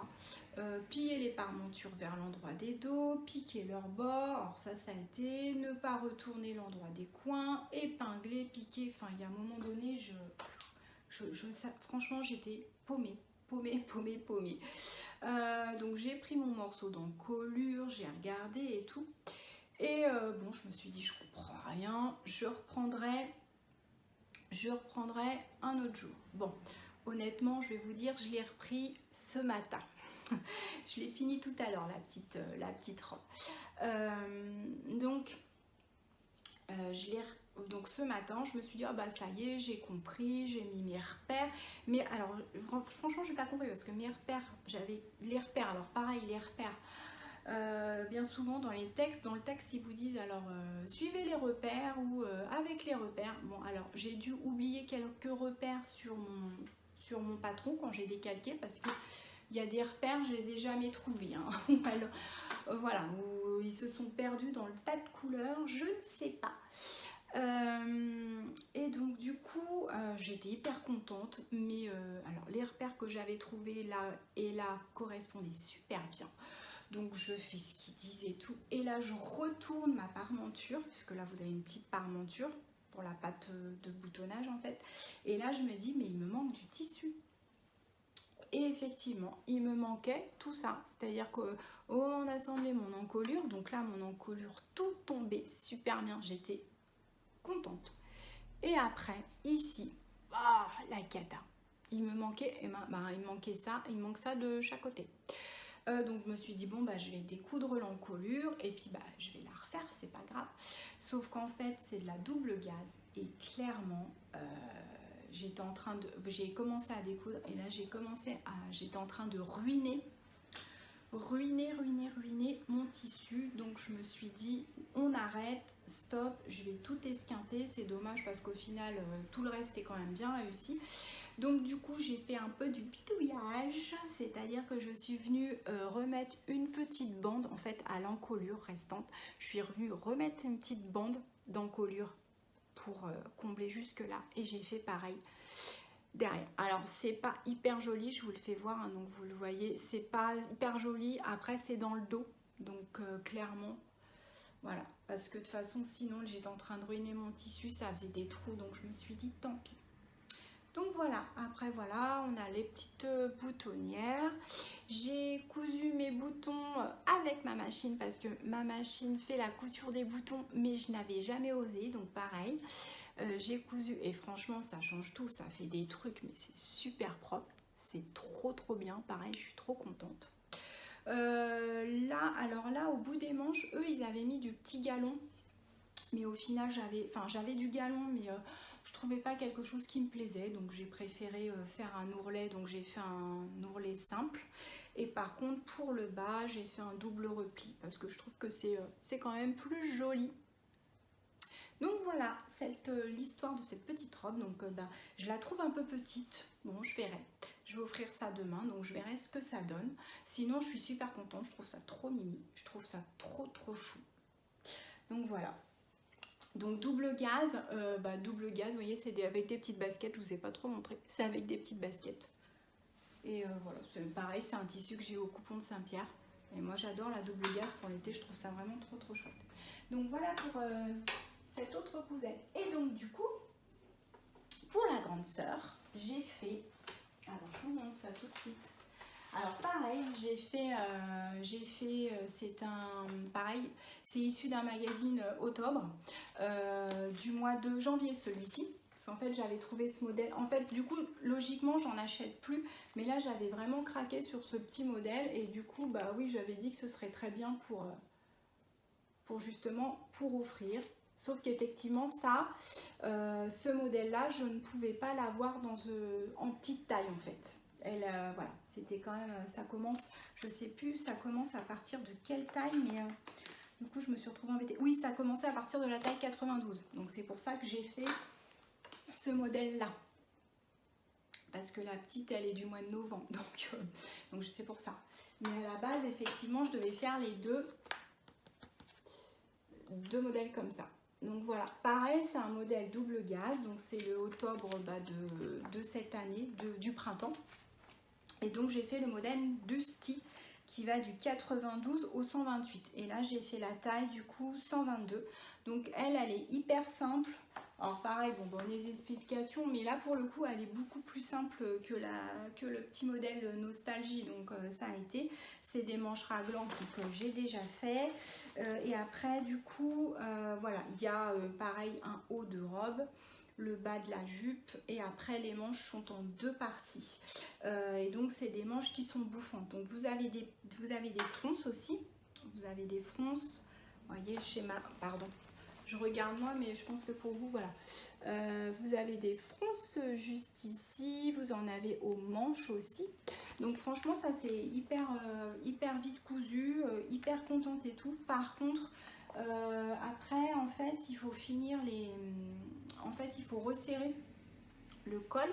Plier les parmentures vers l'endroit des dos, piquer leur bord, alors ça a été, ne pas retourner l'endroit des coins, épingler, piquer, enfin il y a un moment donné, franchement j'étais paumée. Donc j'ai pris mon morceau d'encolure, j'ai regardé et tout. Et bon, je me suis dit, je comprends rien, je reprendrai un autre jour. Bon, honnêtement, je vais vous dire, je l'ai repris ce matin. Je l'ai fini tout à l'heure, la petite robe. Donc ce matin, je me suis dit, ça y est, j'ai compris, j'ai mis mes repères. Mais alors, franchement, je n'ai pas compris parce que mes repères, j'avais les repères. Alors, pareil, les repères, bien souvent dans le texte, ils vous disent alors suivez les repères ou avec les repères. Bon, alors, j'ai dû oublier quelques repères sur mon patron quand j'ai décalqué parce que il y a des repères, je les ai jamais trouvés. Hein. Alors, voilà, où ils se sont perdus dans le tas de couleurs, je ne sais pas. Et donc du coup j'étais hyper contente, mais alors les repères que j'avais trouvés là et là correspondaient super bien, donc je fais ce qu'ils disent et tout, et là je retourne ma parmenture, puisque là vous avez une petite parmenture, pour la pâte de boutonnage en fait. Et là je me dis mais il me manque du tissu. Et effectivement, il me manquait tout ça. C'est-à-dire qu'au moment d'assembler mon encolure, donc là mon encolure tout tombait super bien, j'étais contente. Et après, ici, la cata. Il me manquait, il me manquait ça, il me manque ça de chaque côté. Donc je me suis dit bon je vais découdre l'encolure et puis je vais la refaire, c'est pas grave. Sauf qu'en fait c'est de la double gaze et clairement j'ai commencé à découdre et là j'étais en train de ruiner mon tissu. Donc je me suis dit on arrête, stop, je vais tout esquinter. C'est dommage parce qu'au final tout le reste est quand même bien réussi. Donc du coup j'ai fait un peu du pitouillage, c'est-à-dire que je suis venue remettre une petite bande en fait à l'encolure restante. Je suis venue remettre une petite bande d'encolure pour combler jusque là et j'ai fait pareil derrière. Alors c'est pas hyper joli, je vous le fais voir, hein, donc vous le voyez, c'est pas hyper joli. Après c'est dans le dos, donc clairement voilà, parce que de toute façon sinon j'étais en train de ruiner mon tissu, ça faisait des trous, donc je me suis dit tant pis. Donc voilà, après voilà, on a les petites boutonnières. J'ai cousu mes boutons avec ma machine parce que ma machine fait la couture des boutons, mais je n'avais jamais osé, donc pareil. J'ai cousu et franchement ça change tout, ça fait des trucs, mais c'est super propre. C'est trop bien, pareil, je suis trop contente. Alors là, au bout des manches, eux, ils avaient mis du petit galon. Mais au final, j'avais du galon, mais je trouvais pas quelque chose qui me plaisait, donc j'ai préféré faire un ourlet, donc j'ai fait un ourlet simple. Et par contre pour le bas j'ai fait un double repli parce que je trouve que c'est quand même plus joli. Donc voilà l'histoire de cette petite robe. Donc je la trouve un peu petite, bon je verrai, je vais offrir ça demain, donc je verrai ce que ça donne. Sinon je suis super contente, je trouve ça trop mimi, je trouve ça trop chou. Donc voilà. Donc double gaz, vous voyez c'est avec des petites baskets, je vous ai pas trop montré, c'est avec des petites baskets. Et voilà, c'est pareil, c'est un tissu que j'ai au coupon de Saint-Pierre. Et moi j'adore la double gaz pour l'été, je trouve ça vraiment trop chouette. Donc voilà pour cette autre cousette. Et donc du coup, pour la grande sœur, j'ai fait, alors je vous montre ça tout de suite. Alors pareil, pareil, c'est issu d'un magazine Octobre, du mois de janvier celui-ci. Parce qu'en fait j'avais trouvé ce modèle, en fait du coup logiquement j'en achète plus, mais là j'avais vraiment craqué sur ce petit modèle et du coup oui j'avais dit que ce serait très bien pour justement pour offrir. Sauf qu'effectivement ça, ce modèle là je ne pouvais pas l'avoir en petite taille en fait. Voilà, c'était quand même, ça commence, je sais plus, ça commence à partir de quelle taille, mais du coup je me suis retrouvée embêtée. Oui, ça a commencé à partir de la taille 92, donc c'est pour ça que j'ai fait ce modèle là. Parce que la petite, elle est du mois de novembre, donc c'est pour ça. Mais à la base, effectivement, je devais faire les deux modèles comme ça. Donc voilà, pareil, c'est un modèle double gaz, donc c'est le octobre de cette année, du printemps. Et donc j'ai fait le modèle Dusty qui va du 92 au 128. Et là j'ai fait la taille du coup 122. Donc elle est hyper simple. Alors pareil, les explications, mais là pour le coup elle est beaucoup plus simple que le petit modèle Nostalgie. Donc ça a été, c'est des manches raglantes que j'ai déjà fait. Et après du coup, voilà, il y a pareil un haut de robe, le bas de la jupe et après les manches sont en deux parties et donc c'est des manches qui sont bouffantes. Donc vous avez des fronces aussi, vous avez des fronces, vous voyez le schéma, pardon je regarde moi mais je pense que pour vous voilà, vous avez des fronces juste ici, vous en avez aux manches aussi, donc franchement ça c'est hyper vite cousu, hyper contente et tout. Par contre après en fait il faut il faut resserrer le col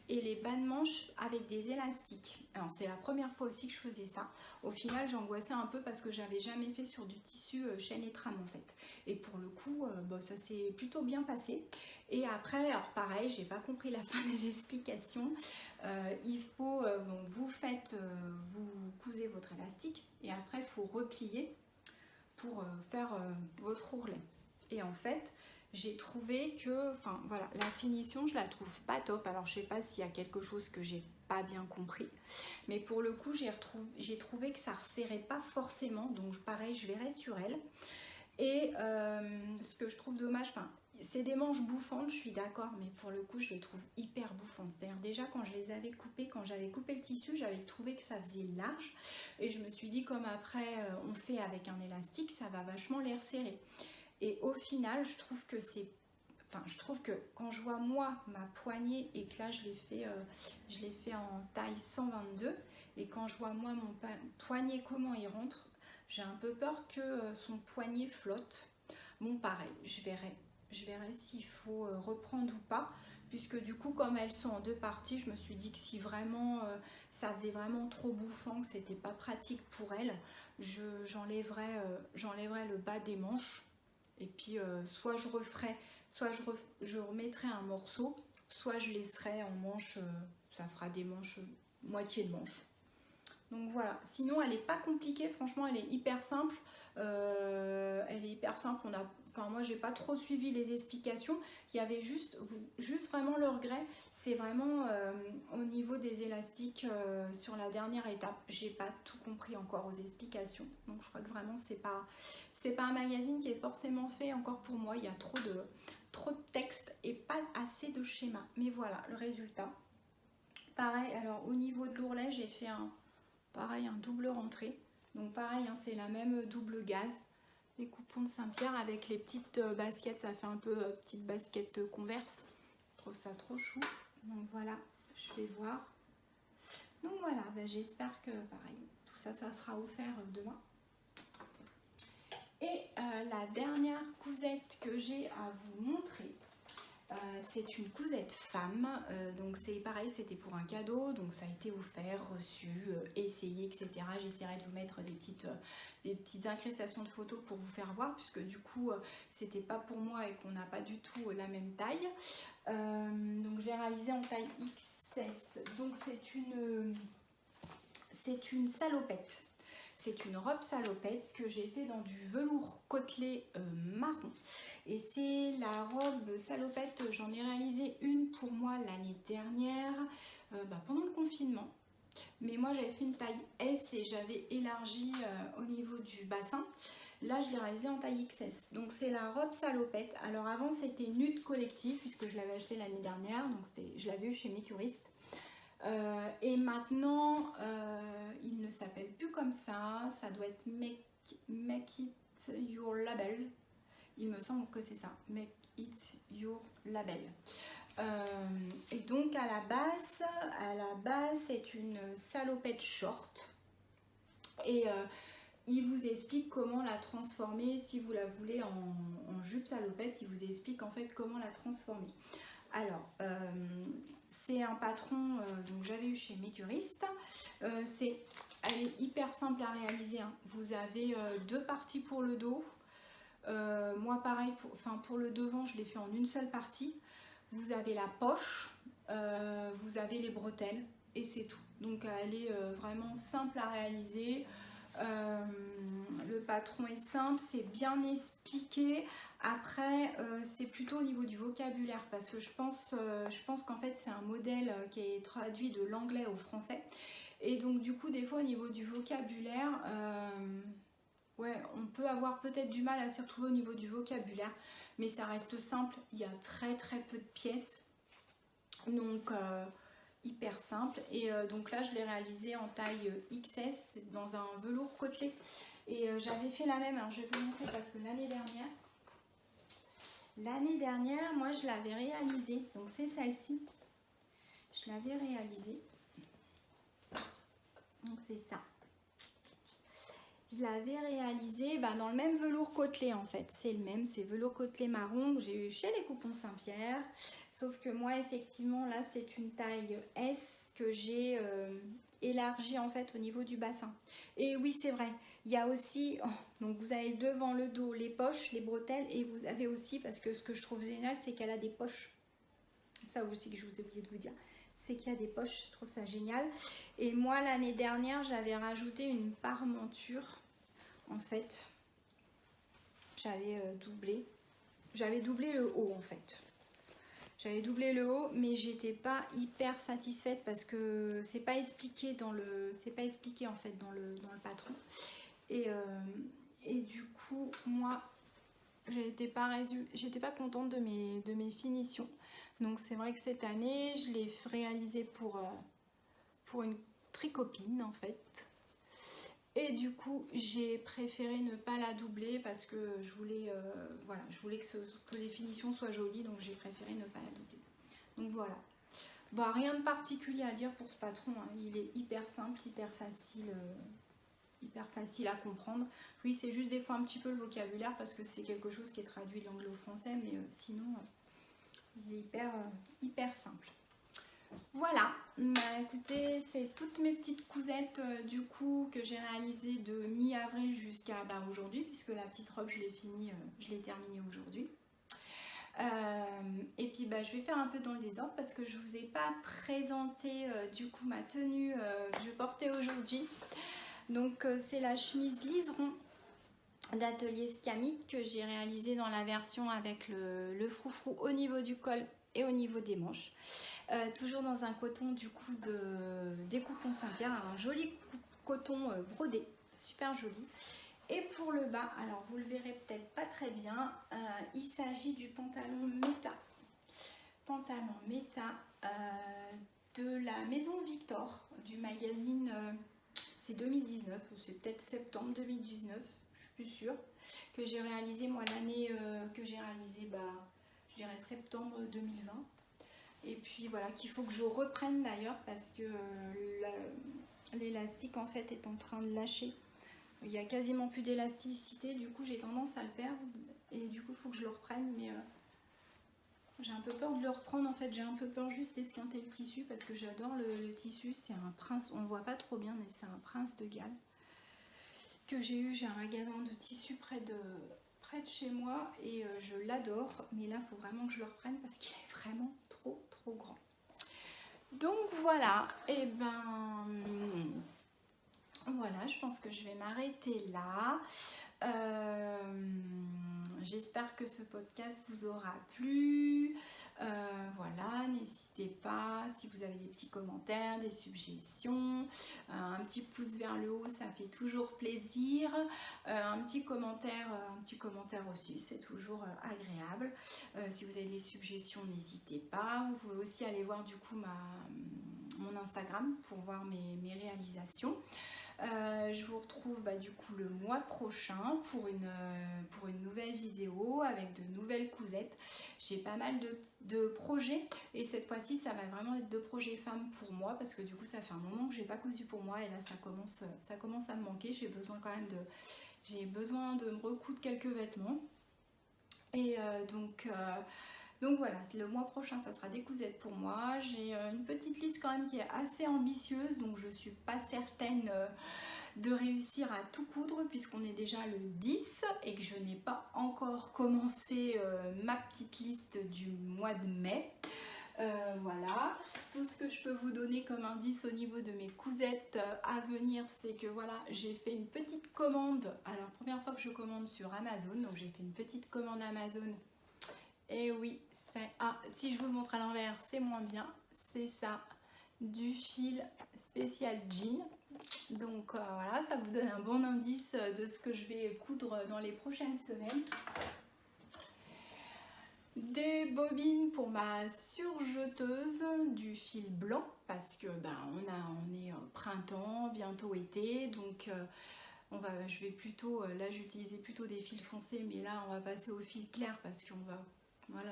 et les bas de manches avec des élastiques. Alors c'est la première fois aussi que je faisais ça. Au final j'angoissais un peu parce que j'avais jamais fait sur du tissu chaîne et trame en fait. Et pour le coup ça s'est plutôt bien passé. Et après alors pareil, j'ai pas compris la fin des explications. Il faut vous cousez votre élastique et après il faut replier pour faire votre ourlet. Et en fait j'ai trouvé que, enfin voilà, la finition je la trouve pas top. Alors je sais pas s'il y a quelque chose que j'ai pas bien compris, mais pour le coup j'ai trouvé que ça resserrait pas forcément, donc pareil je verrai sur elle. Et ce que je trouve dommage, enfin c'est des manches bouffantes, je suis d'accord, mais pour le coup je les trouve hyper bouffantes. C'est-à-dire déjà quand je les avais coupées, quand j'avais coupé le tissu, j'avais trouvé que ça faisait large, et je me suis dit comme après on fait avec un élastique, ça va vachement les resserrer. Et au final, je trouve que c'est... Enfin, je trouve que quand je vois moi ma poignée et que là je l'ai fait en taille 122, et quand je vois moi mon poignet comment il rentre, j'ai un peu peur que son poignet flotte. Bon pareil, je verrai s'il faut reprendre ou pas, puisque du coup comme elles sont en deux parties, je me suis dit que si vraiment ça faisait vraiment trop bouffant, que c'était pas pratique pour elles, j'enlèverais le bas des manches. Et puis soit je referai, soit je remettrai un morceau, soit je laisserai en manche, ça fera des manches, moitié de manche. Donc voilà, sinon elle n'est pas compliquée, franchement elle est hyper simple. Enfin moi j'ai pas trop suivi les explications. Il y avait juste vraiment le regret, c'est vraiment au niveau des élastiques sur la dernière étape. J'ai pas tout compris encore aux explications. Donc je crois que vraiment c'est pas un magazine qui est forcément fait encore pour moi. Il y a trop de texte et pas assez de schéma. Mais voilà le résultat. Pareil, alors au niveau de l'ourlet, j'ai fait un double rentrée. Donc pareil, hein, c'est la même double gaze. Les coupons de Saint-Pierre avec les petites baskets, ça fait un peu petite basket Converse. Je trouve ça trop chou. Donc voilà, je vais voir. Donc voilà, ben, j'espère que pareil, tout ça, ça sera offert demain. Et la dernière cousette que j'ai à vous montrer, c'est une cousette femme, donc c'est pareil, c'était pour un cadeau, donc ça a été offert, reçu, essayé, etc. J'essaierai de vous mettre des petites incrustations de photos pour vous faire voir, puisque du coup c'était pas pour moi et qu'on n'a pas du tout la même taille. Donc je l'ai réalisé en taille XS, donc c'est une salopette. C'est une robe salopette que j'ai fait dans du velours côtelé marron. Et c'est la robe salopette, j'en ai réalisé une pour moi l'année dernière, pendant le confinement. Mais moi j'avais fait une taille S et j'avais élargi au niveau du bassin. Là je l'ai réalisée en taille XS. Donc c'est la robe salopette. Alors avant c'était Nude Collective puisque je l'avais acheté l'année dernière. Donc je l'avais eu chez Mécuriste. Et maintenant il ne s'appelle plus comme ça. Ça doit être Make It Your Label. Il me semble que c'est ça, Make It Your Label. Et donc à la base c'est une salopette short. Et il vous explique comment la transformer si vous la voulez en jupe salopette. Il vous explique en fait comment la transformer. Alors, c'est un patron donc j'avais eu chez Mécuriste. Elle est hyper simple à réaliser, hein. Vous avez deux parties pour le dos. Moi pareil, pour le devant je l'ai fait en une seule partie. Vous avez la poche, vous avez les bretelles et c'est tout. Donc elle est vraiment simple à réaliser. Le patron est simple, c'est bien expliqué. Après c'est plutôt au niveau du vocabulaire parce que je pense qu'en fait c'est un modèle qui est traduit de l'anglais au français. Et donc du coup des fois au niveau du vocabulaire, ouais, on peut avoir peut-être du mal à s'y retrouver au niveau du vocabulaire, mais ça reste simple, il y a très peu de pièces, donc hyper simple. Et donc là je l'ai réalisé en taille XS dans un velours côtelé. Et j'avais fait la même, alors je vais vous montrer parce que l'année dernière, moi je l'avais réalisée, donc c'est celle-ci, je l'avais réalisée, donc c'est ça. Je l'avais réalisé dans le même velours côtelé en fait, c'est le même, c'est velours côtelé marron que j'ai eu chez les Coupons Saint-Pierre, sauf que moi effectivement là c'est une taille S que j'ai élargie en fait au niveau du bassin. Et oui c'est vrai, il y a aussi, donc vous avez le devant, le dos, les poches, les bretelles, et vous avez aussi, parce que ce que je trouve génial c'est qu'elle a des poches, ça aussi que je vous ai oublié de vous dire, c'est qu'il y a des poches, je trouve ça génial. Et moi l'année dernière j'avais rajouté une parmenture en fait, j'avais doublé j'avais doublé le haut en fait. J'avais doublé le haut, mais j'étais pas hyper satisfaite parce que c'est pas expliqué en fait dans le patron. Et du coup, moi, j'étais pas contente de mes finitions. Donc c'est vrai que cette année, je l'ai réalisé pour une tricopine en fait. Et du coup, j'ai préféré ne pas la doubler parce que je voulais, voilà, je voulais que les finitions soient jolies, donc j'ai préféré ne pas la doubler. Donc voilà. Bah, rien de particulier à dire pour ce patron, hein. Il est hyper simple, hyper facile à comprendre. Oui, c'est juste des fois un petit peu le vocabulaire parce que c'est quelque chose qui est traduit de l'anglais au français, mais sinon, il est hyper simple. Voilà, bah, écoutez, c'est toutes mes petites cousettes du coup que j'ai réalisées de mi-avril jusqu'à aujourd'hui, puisque la petite robe je l'ai finie, je l'ai terminée aujourd'hui. Et puis bah, je vais faire un peu dans le désordre parce que je vous ai pas présenté du coup ma tenue que je portais aujourd'hui. Donc c'est la chemise liseron d'atelier Scamit que j'ai réalisée dans la version avec le froufrou au niveau du col et au niveau des manches. Toujours dans un coton du coup des Coupons Saint-Pierre, un joli coton brodé, super joli. Et pour le bas, alors vous le verrez peut-être pas très bien, il s'agit du pantalon Meta. Pantalon Meta de la maison Victor, du magazine, c'est 2019, c'est peut-être septembre 2019, je suis plus sûre, que j'ai réalisé moi l'année que j'ai réalisé, bah, je dirais septembre 2020. Et puis voilà, qu'il faut que je reprenne d'ailleurs parce que l'élastique en fait est en train de lâcher. Il n'y a quasiment plus d'élasticité, du coup j'ai tendance à le perdre et du coup il faut que je le reprenne, mais j'ai un peu peur de le reprendre en fait. J'ai un peu peur juste d'esquinter le tissu parce que j'adore le tissu. C'est un prince, on ne voit pas trop bien, mais c'est un prince de Galles que j'ai eu. J'ai un magasin de tissu près de chez moi et je l'adore, mais là il faut vraiment que je le reprenne parce qu'il est vraiment trop grand. Donc voilà, et ben voilà, je pense que je vais m'arrêter là. J'espère que ce podcast vous aura plu. Voilà, n'hésitez pas, si vous avez des petits commentaires, des suggestions, un petit pouce vers le haut, ça fait toujours plaisir. Un petit commentaire aussi, c'est toujours agréable. Si vous avez des suggestions, n'hésitez pas. Vous pouvez aussi aller voir du coup mon Instagram pour voir mes réalisations. Je vous retrouve du coup le mois prochain pour une nouvelle vidéo avec de nouvelles cousettes. J'ai pas mal de projets et cette fois-ci ça va vraiment être de projets femmes pour moi parce que du coup ça fait un moment que j'ai pas cousu pour moi et là ça commence à me manquer. J'ai besoin de me recoudre quelques vêtements et donc voilà, le mois prochain ça sera des cousettes pour moi. J'ai une petite liste quand même qui est assez ambitieuse, donc je suis pas certaine de réussir à tout coudre puisqu'on est déjà le 10 et que je n'ai pas encore commencé ma petite liste du mois de mai. Voilà, tout ce que je peux vous donner comme indice au niveau de mes cousettes à venir, c'est que voilà, j'ai fait une petite commande. Alors première fois que je commande sur Amazon, donc j'ai fait une petite commande Amazon. Et oui, si je vous le montre à l'envers, c'est moins bien. C'est ça, du fil spécial jean. Donc voilà, ça vous donne un bon indice de ce que je vais coudre dans les prochaines semaines. Des bobines pour ma surjeteuse, du fil blanc parce que on est printemps, bientôt été, donc je vais plutôt, là j'utilisais plutôt des fils foncés, mais là on va passer au fil clair parce que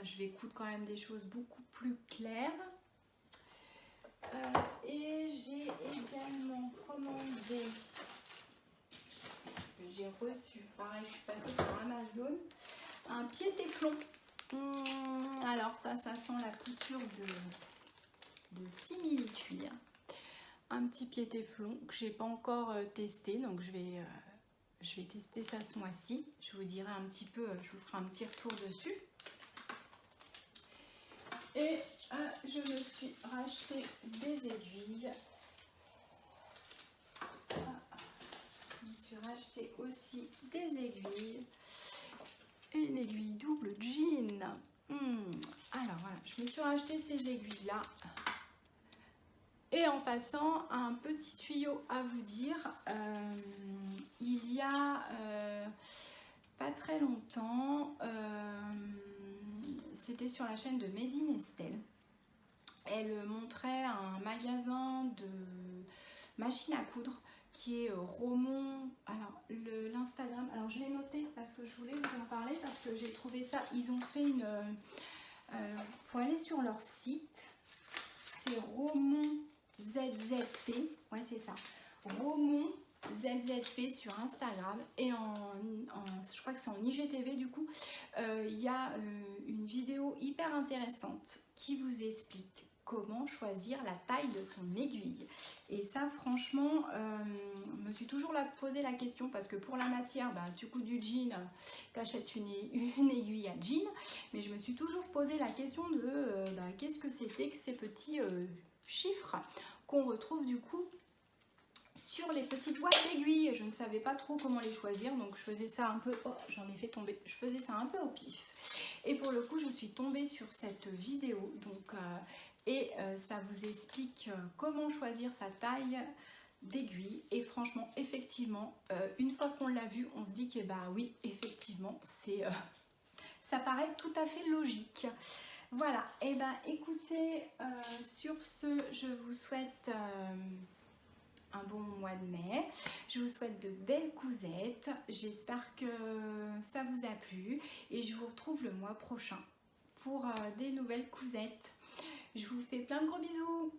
je vais coudre quand même des choses beaucoup plus claires. Et j'ai également commandé, j'ai reçu, pareil je suis passée par Amazon, un pied-téflon. Alors ça sent la couture de simili-cuir. Un petit pied-téflon que j'ai pas encore testé, donc je vais tester ça ce mois-ci. Je vous dirai un petit peu, je vous ferai un petit retour dessus. Et je me suis racheté des aiguilles. Je me suis racheté aussi des aiguilles. Et une aiguille double jean. Alors voilà, je me suis racheté ces aiguilles-là. Et en passant, un petit tuyau à vous dire, il y a pas très longtemps, c'était sur la chaîne de Made in Estelle. Elle montrait un magasin de machines à coudre qui est Romont. Alors l'Instagram, alors je l'ai noté parce que je voulais vous en parler parce que j'ai trouvé ça, ils ont fait une... faut aller sur leur site, c'est Romont ZZP, ouais c'est ça, Romont ZZP sur Instagram et je crois que c'est en IGTV du coup, il y a une vidéo hyper intéressante qui vous explique comment choisir la taille de son aiguille. Et ça franchement, je me suis toujours posé la question parce que pour la matière, du coup du jean, t'achètes une aiguille à jean, mais je me suis toujours posé la question de qu'est-ce que c'était que ces petits chiffres qu'on retrouve du coup sur les petites boîtes d'aiguilles. Je ne savais pas trop comment les choisir, donc je faisais ça un peu, oh j'en ai fait tomber, je faisais ça un peu au pif. Et pour le coup, je suis tombée sur cette vidéo, donc ça vous explique comment choisir sa taille d'aiguille. Et franchement, effectivement, une fois qu'on l'a vu, on se dit que bah oui, effectivement, ça paraît tout à fait logique. Voilà, et écoutez, sur ce, je vous souhaite un bon mois de mai. Je vous souhaite de belles cousettes. J'espère que ça vous a plu et je vous retrouve le mois prochain pour des nouvelles cousettes. Je vous fais plein de gros bisous.